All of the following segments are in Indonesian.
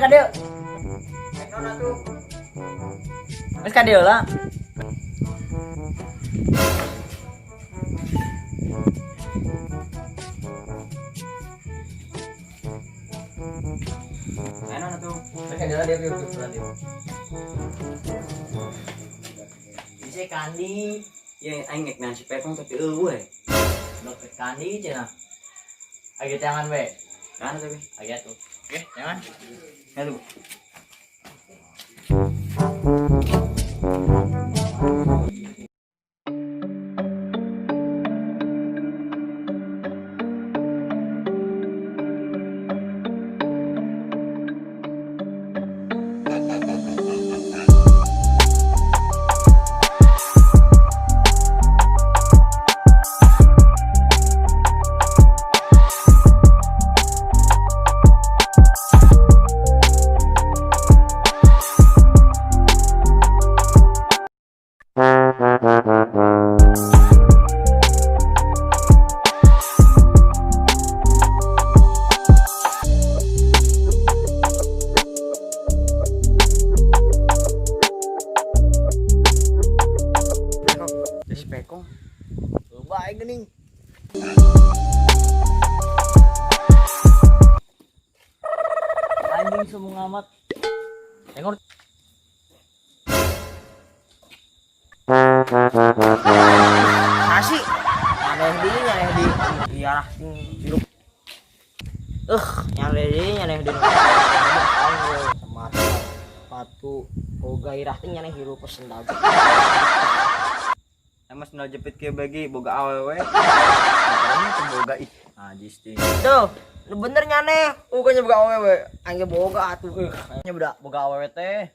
Kadeu. Wes kadeu lah. Enak tuh. Wes kadeu lah dia dia. Bisa kandi. Ya aing ngek nang si Pepong tapi we. Dokter kandi cenah. Agi tangan we. Kan tapi agi tuh. Oke, jangan. Aduh. Pekong baik gening anjing semua amat tengok asik nyaleh di biarah hirup nyaleh di mata patu boga irah nyaleh hirup pesendag. Mas nol jepit ke bagi boga awewe. Katanya tuh boga ih. Najis ting. Tuh, lu bener nyane. Bukannya boga awewe. Angge boga atuh. Kayaknya budak boga awewe teh.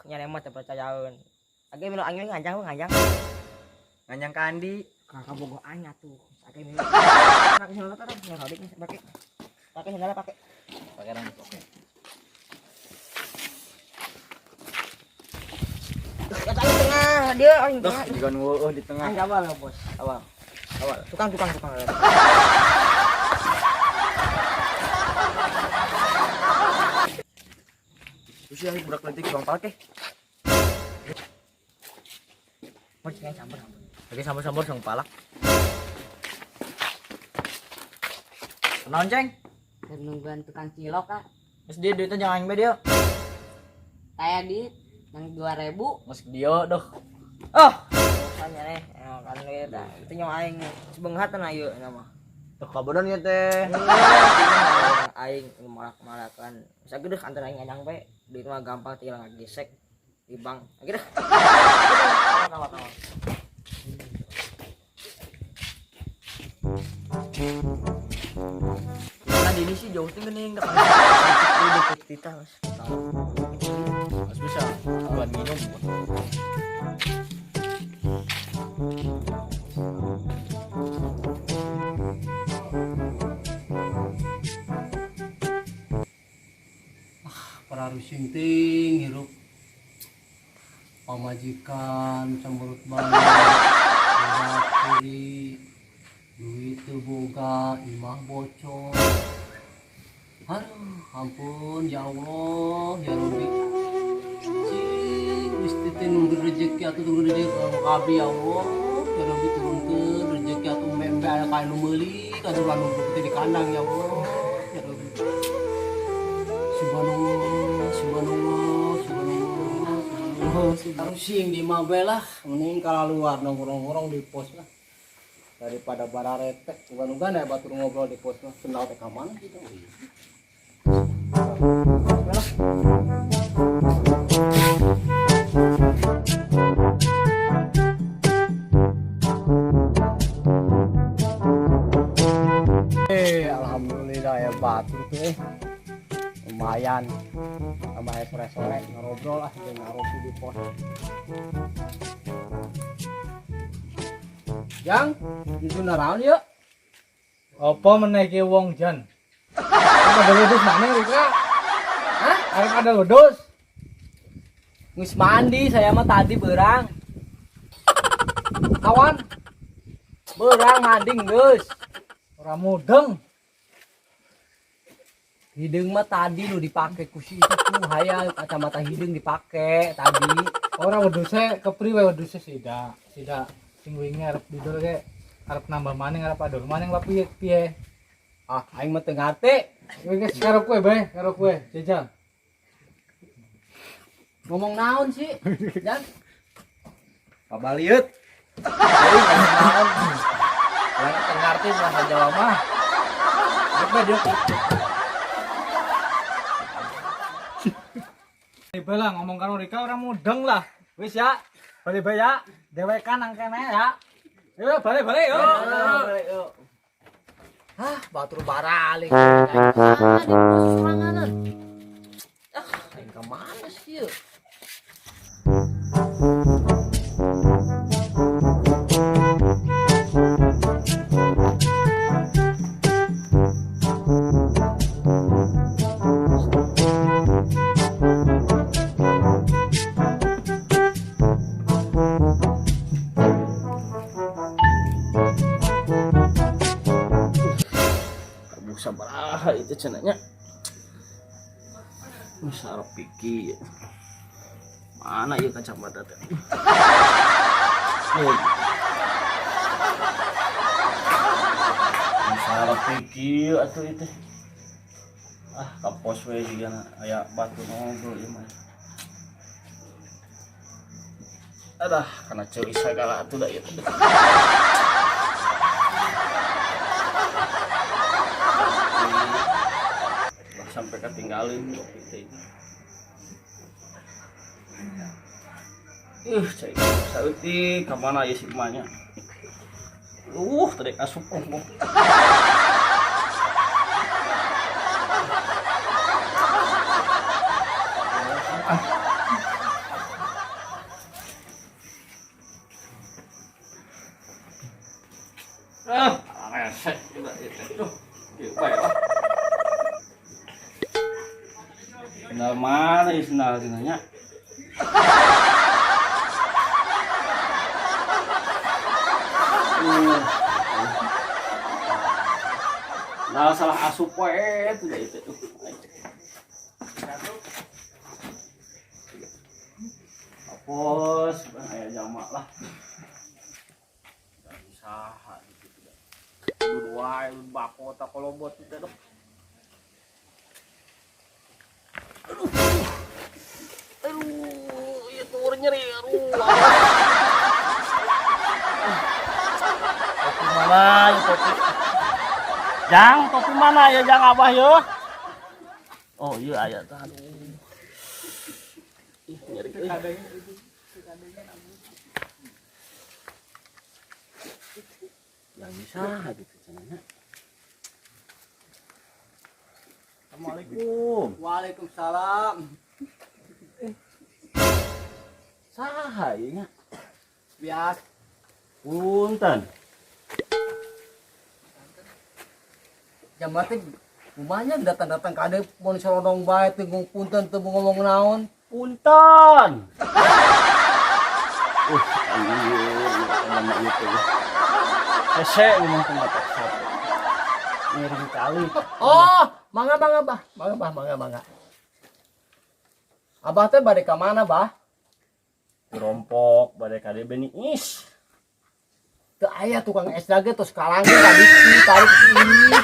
Nyane mah teu percayaeun. Age minum angge ngajang. Ngajang kandi. Kakak boga anya tuh. Age minum. Anak sendal teh nya hadik pakai. Pakai sendal pakai. Pakai rambut oke. Kata di tengah dia aing tengah. Digon di tengah. Aing awal ya, Bos. Awal. Tukang. Terus ya budak letik bang palke. Mau ceng campur. Lagi sambur sang palak. Kenaon, Ceng? Nungguan tukang cilok, Kak. Terus dia duitnya jangan aing be dia. Kayak di yang 2.000 Mas dia doh. Oh, makanya nih, kan kita itu nyawa aing sebengat na ieu nama. Teu kabeneran ieu teh. Aing malak-malakan. Bisa gede antara aing ngajang we, duit mah gampang tinggal ngagesek di bank. Akhirnya. Tawa-tawa. Karena di ini sih jauh tinggi nih enggak deket kita, Mas. Mas bisa buat minum. Para rusinting hirup pamajikan cemberut banget kiri duit teu boga imah bocor. Aduh ampun ya Allah ya Rabbi cing gusti teh nunggu rezeki atuh tunggu rezeki kabeh ya Allah ya Rabbi turunkeun rezeki atuh membe aya ka nu meuli atuh anu teh di kandang ya Allah ya Rabbi subhanallah sing di mah bae lah mending kalaluar nongkrong-nongkrong di pos lah daripada bararetek ugan-ugan ya batur ngobrol di pos mah kenal teh ka mana gitu. Alhamdulillah ya batur tuh lumayan tambah sore-sore ngobrol lah dengan ngaropi di pos. Yang itu naraon ya? Apa menaiki wong jan? Ada wedus mana Rika? Hah? Ada wedus? Ngus mandi saya mah tadi berang. Kawan. Berang mading geus. Ora mudeng. Hidung mah tadi lu dipake ku si itu tuh hayang kacamata hidung dipake tadi. Ora wedhuse kepriwe wedhuse sida. Sing wingi arep didol ge arep nambah maning arep adol maning lha piye? Ah, aing mah teu ngate. Kowe geus karo kowe bae, karo kowe. Jajal. Ngomong naon sih? Jan. Pabaliut. Aing naon. Lah teu ngarti bahasa Jawa mah. Apa dia? Bala ngomong karo Rika ora mudeng lah. Wis ya. Balik bae ya. Dewekan nang kene ya. Yo balik yo. Hah, batur baralik. Seranganan. Aing ka mana sih? Yuk? Sabaraha itu cenanya. Sarap pikir. Mana ieu kacamata teh? Sarap pikir atuh itu. Ah, kapos we juga aya batu ngobrol ieu mah. Adah, kana ceuris sagala atuh da ieu. Sampai ketinggalin kopi teh. Cai sauti ka mana ieu si emaknya? Tadi asup ongko. Resek juga itu. Ieu bae lah. Sendal mana ya sendal cenanya? Nah, salah asup we itu itu. Hapus, aya jamak lah. Enggak bisa gitu. Dulu wae bako tak kolobot itu dong. Aduh, ya tur nyeri, Topi mana ya topi? Jang, topi mana ya Jang Abah ya? Oh iya aya tah. Ih, nyeri euy. Yang bisa gitu cenanya. Assalamualaikum. Waalaikumsalam. Saha ieu nya? Bias. Punten. Jamate rumahnya datang-datang ka ade mun sorondong bae teu punten teu ngomong naon. Punten. Anjir, ieu teh. Hese ngomong teh mata satu. Miring kali. Oh, mangga bah. Mangga. Abah teh bade ka mana, Bah? Rompok bade ka DB Niis. Teu aya tukang es lagi terus kalangnya tadi tarik ini.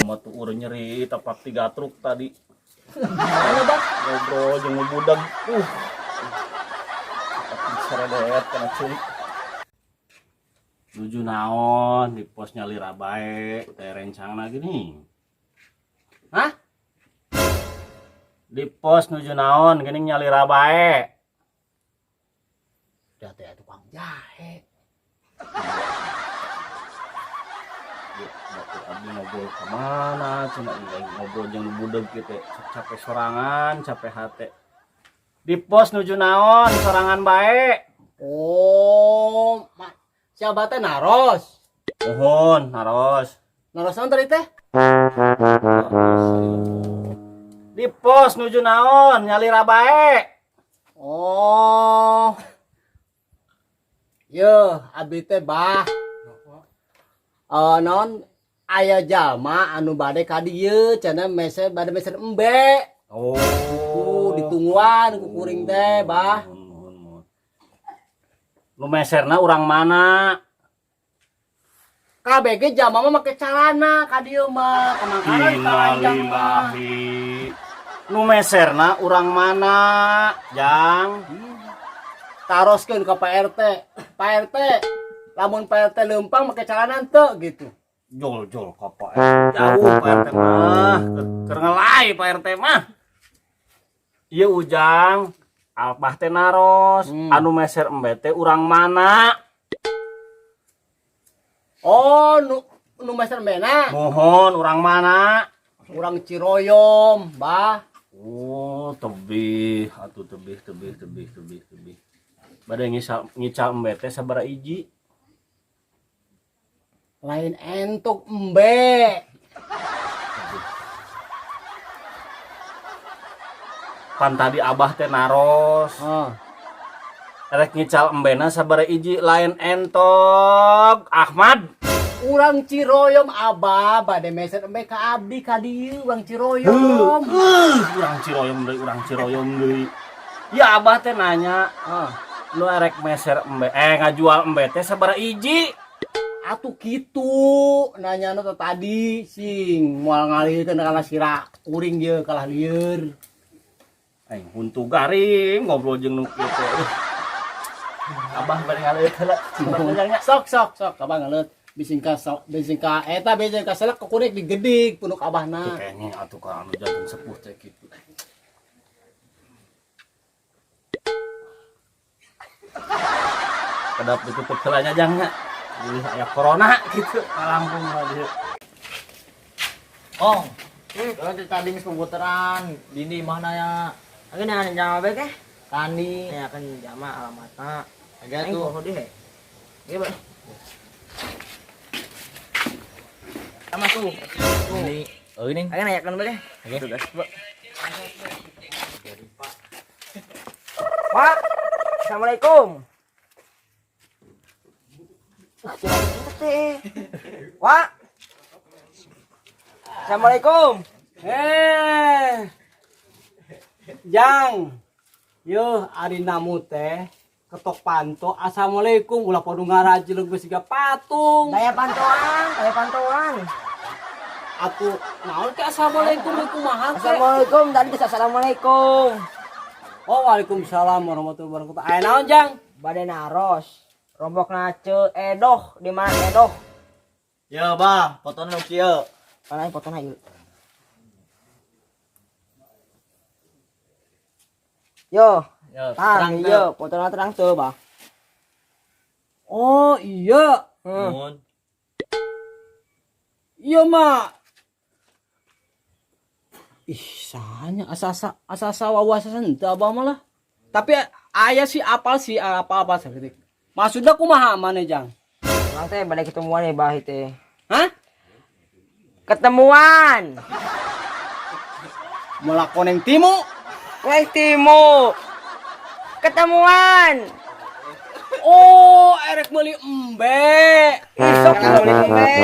Cuma tuh urang nyeri tapak 3 truk tadi. Mana, Bah? Ngobrol jeung ngebudag. Tapi seredet kana ceulik. Nuju naon di pos nyalira bae teh rencangna gini. Hah? Di pos nuju naon geuning nyalira bae. Da teh tukang jahe. Batur abdi ngobrol ke mana cenah ieu ngobrol jeung budeug kieu teh capek sorangan capek hate. Di pos nuju naon sorangan bae. Oh, siapa teh naros? Pohon naros. Naros naon tadi teh? Di pos nuju naon nyalira bae. Oh, Yo, abdi teh bah. Non aya jalma anu bade ka dieu cenah bade meser embe. Oh, Ditungguan ku kuring teh bah. Nu meserna urang mana? KBG jalma mah make calana ka dieu mah. Kamangkaran kalanjang mah. Innalillahi. Nu meserna urang mana, Jang? Taroskeun ka Pak RT. Pak RT, lamun Pak RT leumpang make calana teu gitu. Jol ka Pak RT. Jauh Pak RT mah. Keur ngelai Pak RT mah. Ieu Ujang, Abah teh naros, anu meser embe teh urang mana? Oh, nu meser mbena. Mohon urang mana? Urang Ciroyom, bah. Oh, tebih, atuh tebih. Bade ngical embe teh sabaraha hiji? Lain entuk embe. Pan tadi Abah teh naros. Rek ngical embena sabaraha hiji lain entok Ahmad. Urang Ciroyom abah bade meser embe ka abdi ka dieu urang Ciroyom. Urang Ciroyom deui. Ya Abah teh nanya, lu rek meser embe ngajual embe teh sabaraha hiji? Atuh kitu nanyana teh tadi sing moal ngalihkeun kana sira kuring ieu kalah lieur. Aing huntu garing ngobrol jeung nu kitu. Abah bari ngaleut heula. Sok abah ngaleut bising ka eta bising ka selek ka kuring digedig punuk abahna. Kayaknya atuh ka anu jantung sepuh teh kitu. Kedap ditutup heulanya Jang nya. Jadi aya corona gitu Lampung dieu. Oh, tadi geus pemutaran dini mana ya? Ageuna anu jama bae teh. Tani ya kan jama alamatna. Aga tuh hodi he. Ieu bae. Sama tuh. Ini. Oh ini. Ageuna ya kan bae teh. Oke. Pak. Assalamualaikum. Wak. Assalamualaikum. Jang. Yo ari namu teh ketok panto assalamualaikum ulah podo ngarajeuleuh geus siga patung. Daya pantauan. Atuh naon ke assalamualaikum kumaha teh? Assalamualaikum, tadi geus assalamualaikum. Oh, waalaikumsalam warahmatullahi wabarakatuh. Aya naon, Jang? Bade naros. Rombokna Ceu Edoh, di mana Edoh? Ya Bah, fotona nu kieu. Mana fotona ieu? Yo, terang ieu, fotona terang teu, Bah. Oh, iya. Mun Iya, Mak. Ih, sahanya asa wawasan henteu abah mah lah. Tapi aya sih apal sakitik. Maksudna kumaha maneh, Jang? Mang teh bade ketemuan ya, Bah teh. Hah? Ketemuan. Melakoneng timu. Weh timu. Ketemuan. Oh, erek meuli embe. Isok beli embe.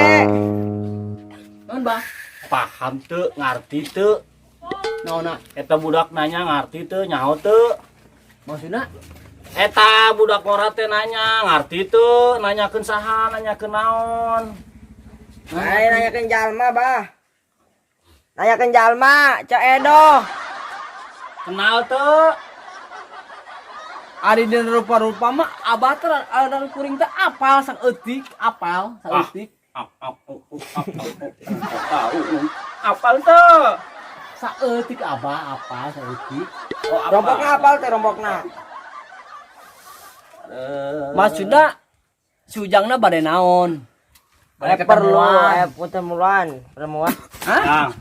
Naon, Bah? paham teu, ngarti teu. Naonna? Eta budak nanya ngarti teu, nyaho teu. Maksudna? Eta budak ngora teh nanya ngarti teu, nanyakeun saha, nanyakeun naon. Ayo nanyakeun jalma, Bah. Nanyakeun jalma, Ceu Edoh. Kenal teu. Ari dina rupa-rupa mah abah teh ada kuring teh apal sang eutik, apal sang eutik. Apal teu. Saeutik abah apal saeutik. Rombokna apal teh rombokna. Maksudna si Ujangna bade naon? Aya pertemuan. Pertemuan. Hah?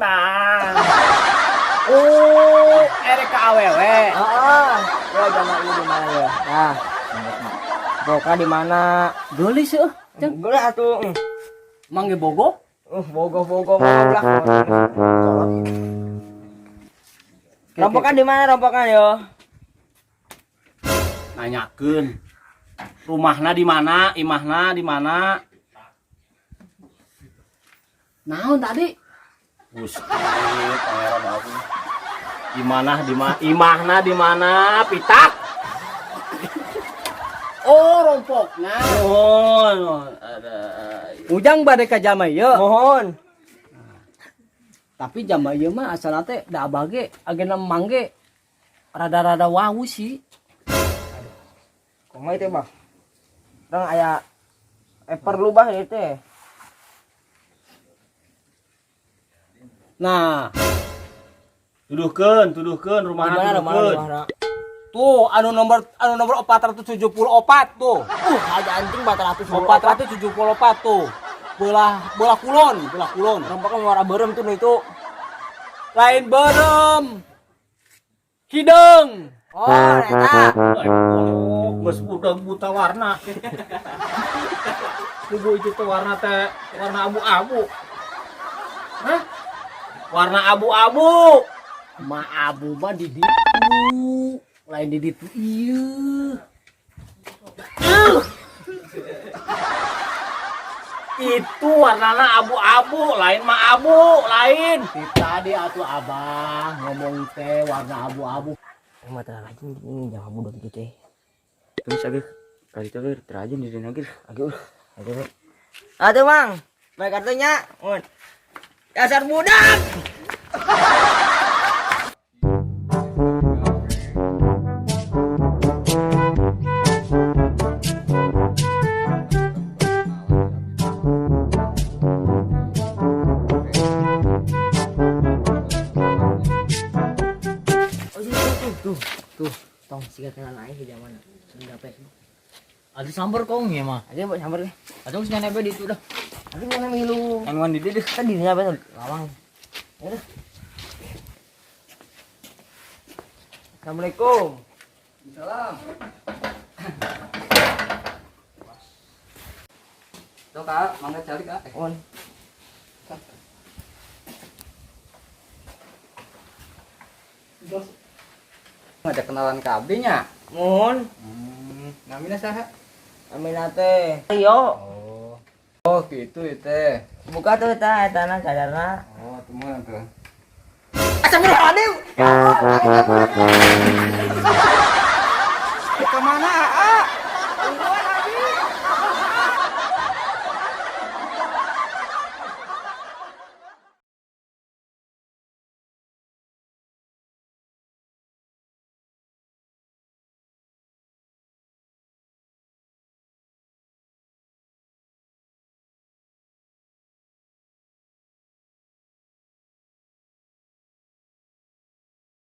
Bang. Oh, erek ka awewe. Heeh. Yo jalma ieu di mana ya? Nah. Boka di mana? Geulis seuh. Geuleuh atuh. Mangge bogo? Bogo mah ulah. Rombokan di mana rombokan yo? nanyakeun rumahna di mana, imahna di mana. Naon tadi? Gusti pangeran aku. Imahna di mana? Pitak. Oh, rompokna. Mohon ada. Ujang bade ka Jamaya. Mohon. Tapi Jamaya mah asalna teh da abage agena mangge rada-rada wau sih. Kumaha teh, Bang? Orang aya perlu bah ieu teh. Nah, Tuduhkeun rumahna tuduhkeun. tuh anu nomor 474 tuh. Aja anjing 400 474 tuh. Bola kulon. Rompoknya muara berem tuh itu. Lain berem. Hidung. Oh, eta. Geus buta warna. Kudu itu teh warna abu-abu. Hah? Warna abu-abu. Ma abu mah di ditu. Lain di ditu ieu. Itu warnana abu-abu, lain mah abu, lain. Tadi atuh abang ngomong teh warna abu-abu. Emang terang aja ini jangan bodoh gitu teh. Terus agak kali itu terajun di sini lagi. Agak. Aduh, Mang. Baik kartunya. Dasar budak. Tuh, tong siga kenalan aing ke zaman. Sunda pe. Ada sambar kong ya mah. Aja buat sambar deh. Ada usah nebe di itu dah. Aduh mana milu. Yang mandi deh. Kan dirinya apa tuh? Lawang. Udah. Assalamualaikum. Salam. Tuh Kak, mangga cari Kak. On. Ada kenalan KB nya. Mohon. Namina saha? Aminate. Ayo. Oh, gitu itu. Buka tuh eta etana sadarna. Oh, teman tuh. Astagfirullahaladzim. Kemana, A?